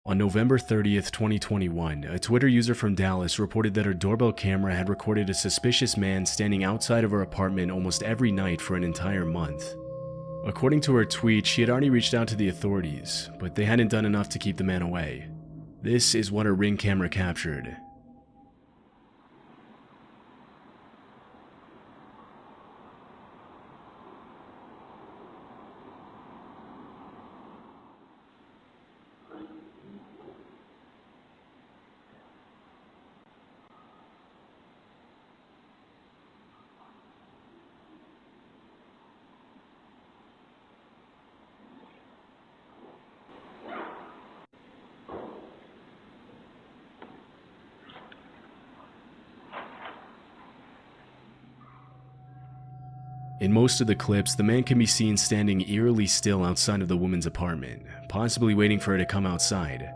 On November 30th, 2021, a Twitter user from Dallas reported that her doorbell camera had recorded a suspicious man standing outside of her apartment almost every night for an entire month. According to her tweet, she had already reached out to the authorities, but they hadn't done enough to keep the man away. This is what her Ring camera captured. In most of the clips, the man can be seen standing eerily still outside of the woman's apartment, possibly waiting for her to come outside.